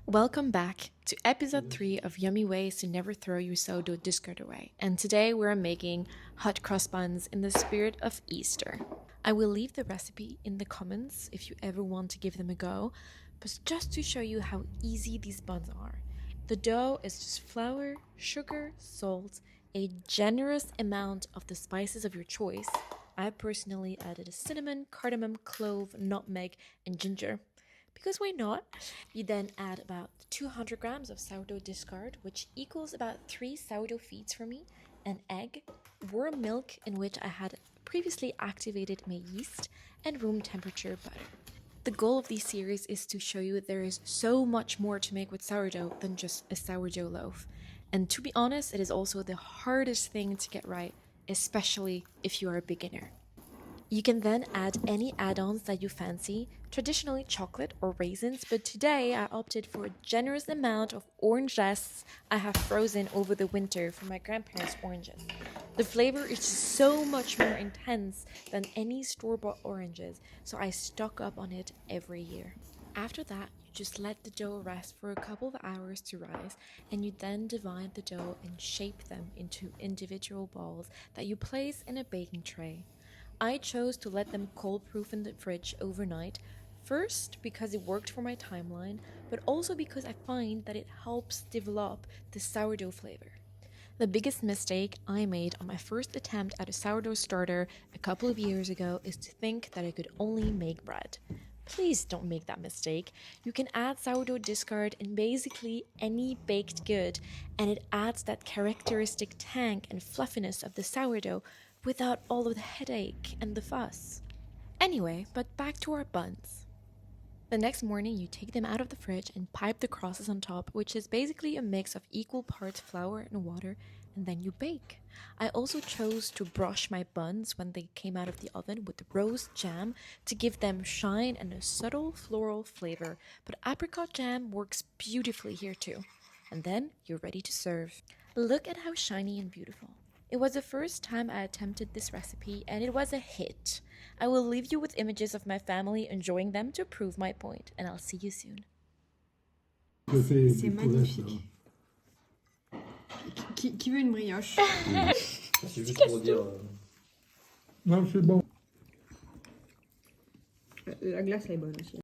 Welcome back to episode 3 of Yummy Ways to Never Throw Your Sourdough Discard Away. And today we're making hot cross buns in the spirit of Easter. I will leave the recipe in the comments if you ever want to give them a go, but just to show you how easy these buns are. The dough is just flour, sugar, salt, a generous amount of the spices of your choice. I personally added cinnamon, cardamom, clove, nutmeg, and ginger. Because why not? You then add about 200 grams of sourdough discard, which equals about 3 sourdough feeds for me, an egg, warm milk in which I had previously activated my yeast, and room temperature butter. The goal of this series is to show you there is so much more to make with sourdough than just a sourdough loaf. And to be honest, it is also the hardest thing to get right, especially if you are a beginner. You can then add any add-ons that you fancy, traditionally chocolate or raisins, but today I opted for a generous amount of orange zest I have frozen over the winter from my grandparents' oranges. The flavor is just so much more intense than any store-bought oranges, so I stock up on it every year. After that, you just let the dough rest for a couple of hours to rise, and you then divide the dough and shape them into individual balls that you place in a baking tray. I chose to let them cold-proof in the fridge overnight, first because it worked for my timeline, but also because I find that it helps develop the sourdough flavor. The biggest mistake I made on my first attempt at a sourdough starter a couple of years ago is to think that I could only make bread. Please don't make that mistake. You can add sourdough discard in basically any baked good, and it adds that characteristic tang and fluffiness of the sourdough without all of the headache and the fuss. Anyway, but back to our buns. The next morning, you take them out of the fridge and pipe the crosses on top, which is basically a mix of equal parts flour and water, and then you bake. I also chose to brush my buns when they came out of the oven with rose jam to give them shine and a subtle floral flavor, but apricot jam works beautifully here too. And then you're ready to serve. Look at how shiny and beautiful. It was the first time I attempted this recipe, and it was a hit. I will leave you with images of my family enjoying them to prove my point, and I'll see you soon. C'est magnifique. Qui veut une brioche? C'est juste pour dire. Non, c'est bon. La glace elle est bonne aussi.